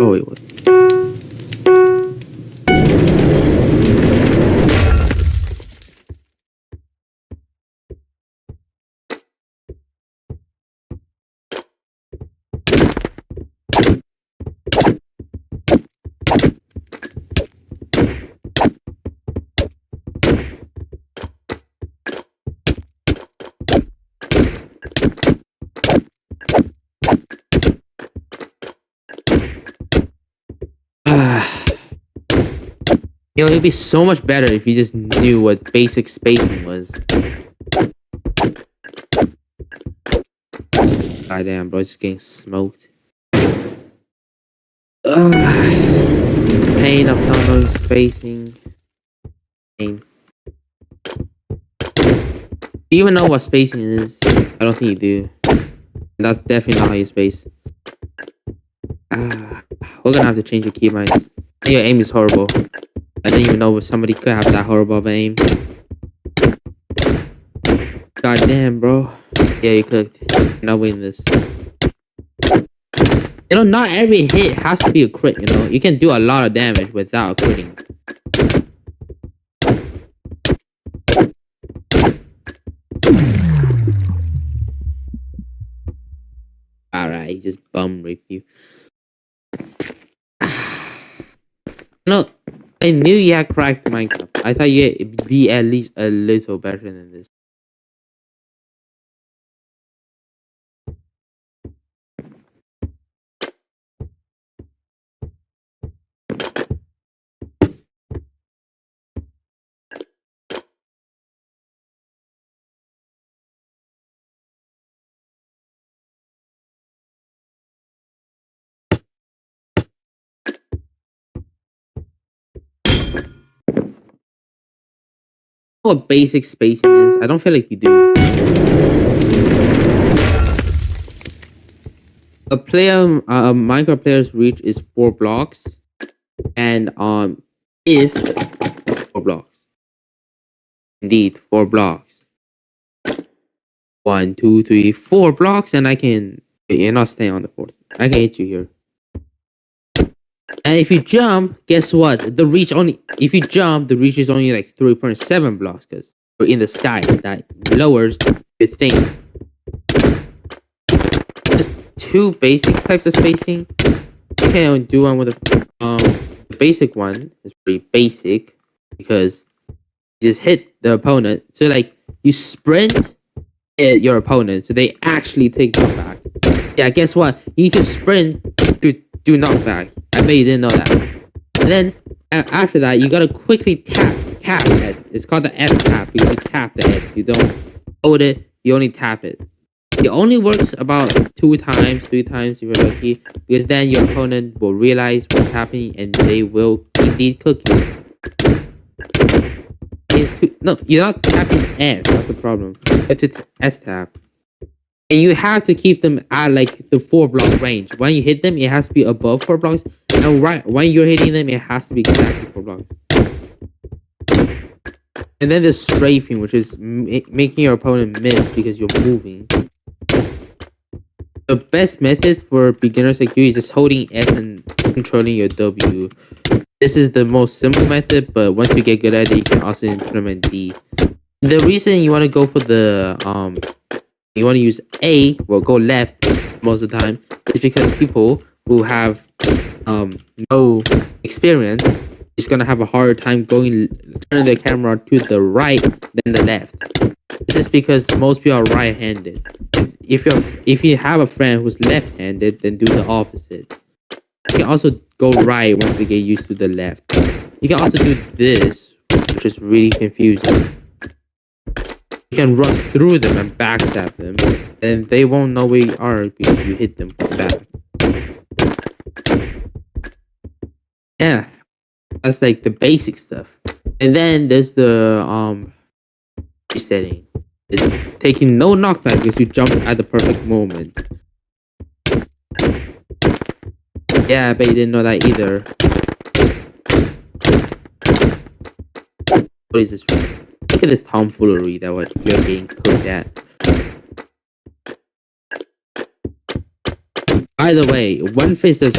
Oh, it was. You know, it'd be so much better if you just knew what basic spacing was. God damn, bro, it's just getting smoked. Pain of not knowing spacing. Pain. Do you even know what spacing is? I don't think you do. That's definitely not how you space. We're gonna have to change your keybinds. Your aim is horrible. I didn't even know if somebody could have that horrible of aim. God damn, bro. Yeah, you cooked. You're not winning this. You know, not every hit has to be a crit, you know? You can do a lot of damage without critting. Alright, he just bum raped you. No, I knew you had cracked Minecraft. I thought you'd be at least a little better than this. What basic spacing is? I don't feel like you do. A Minecraft player's reach is 4 blocks, and if 4 blocks, indeed 4 blocks. 1, 2, 3, 4 blocks, and I can. You're not staying on the 4th. I can hit you here. And if you jump, guess what? The reach only. If you jump, the reach is only like 3.7 blocks because we're in the sky. That lowers your thing. Just 2 basic types of spacing. You can do one with the basic one. It's pretty basic because you just hit the opponent. So like you sprint at your opponent, so they actually take knockback. Yeah, guess what? You need to sprint to do knockback. I bet you didn't know that. And then after that, you gotta quickly tap the head. It's called the F tap because you tap the head. You don't hold it. You only tap it. It only works about 2 times, 3 times if you're lucky, because then your opponent will realize what's happening and they will indeed cook you. No, you're not tapping S. That's the problem. You have to S tap. And you have to keep them at like the 4 block range. When you hit them, it has to be above 4 blocks. And right when you're hitting them, it has to be exactly 4 blocks. And then there's strafing, which is making your opponent miss because you're moving. The best method for beginners like you is just holding S and controlling your W. This is the most simple method, but once you get good at it, you can also implement D. The reason you want to go for the you want to use A, well, go left most of the time, is because people who have no experience is gonna have a harder time turning their camera to the right than the left. This is because most people are right-handed. If you have a friend who's left-handed, then do the opposite. You can also go right once you get used to the left. You can also do this, which is really confusing. You can run through them and backstab them, and they won't know where you are because you hit them back. Yeah, that's like the basic stuff. And then there's the resetting. It's taking no knockback because you jump at the perfect moment. Yeah, I bet you didn't know that either. What is this? Look at this tomfoolery that what you're getting cooked at. By the way, one face does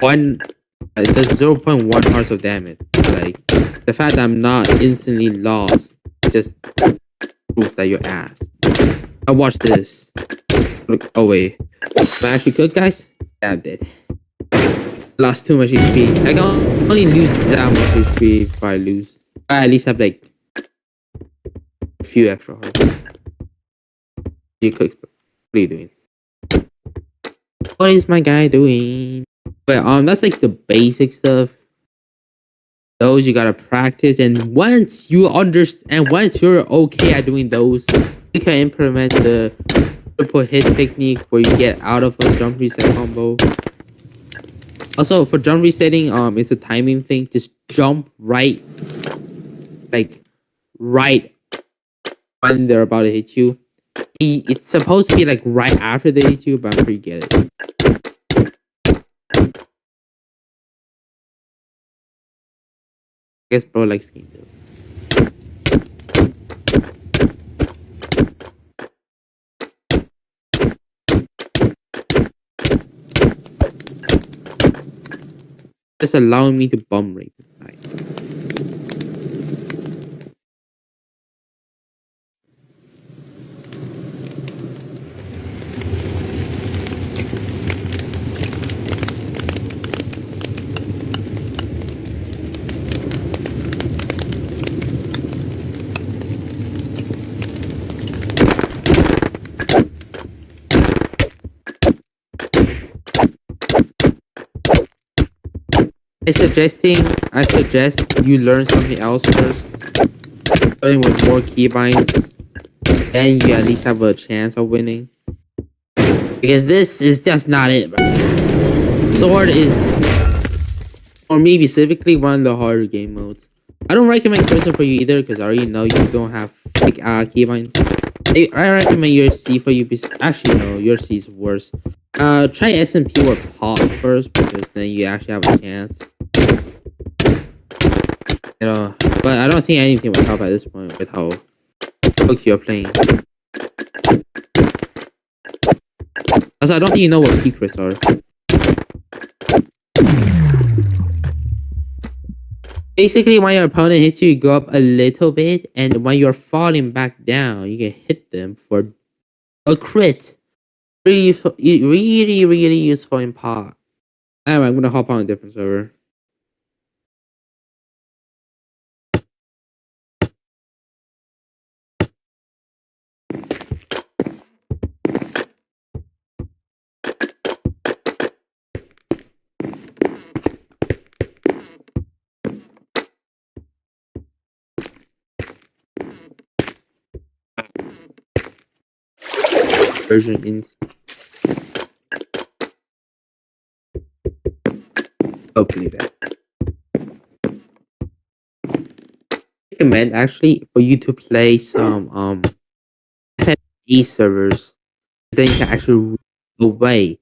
one. It does 0.1 hearts of damage. Like the fact that I'm not instantly lost just proves that you're ass. I watch this. Look, oh wait, am I actually good, guys? Yeah, I'm dead. Lost too much HP. I can only lose that much HP if I lose. I at least have like a few extra hearts. You cook. What are you doing? What is my guy doing? But that's like the basic stuff. Those you gotta practice, and once you understand, once you're okay at doing those, you can implement the triple hit technique where you get out of a jump reset combo. Also, for jump resetting, it's a timing thing. Just jump right, like right when they're about to hit you. It's supposed to be like right after they hit you, but I'm sure you get it. I guess bro likes game though. Just allowing me to bum rape. I suggest you learn something else first. Starting with more keybinds, then you at least have a chance of winning. Because this is just not it, bro. Sword is, or maybe specifically, one of the harder game modes. I don't recommend Crystal for you either, because I already know you don't have like keybinds. I recommend your C for you. Actually, no, your C is worse. Try SMP or Pop first, because then you actually have a chance. You know, but I don't think anything will help at this point with how hooked you're playing. Also, I don't think you know what peak crits are. Basically, when your opponent hits you, you go up a little bit, and when you're falling back down, you can hit them for a crit. Really useful, really useful in pot. Anyway, I'm gonna hop on a different server. Version in. Hopefully that. I recommend actually for you to play some FFA servers. Then you can actually run away.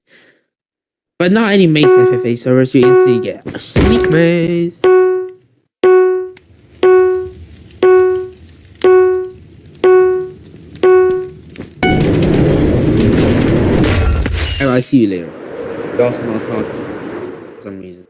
But not any maze FFA servers, you instantly get a sneak maze. Alright, I'll see you later. You're also not talking for some reason.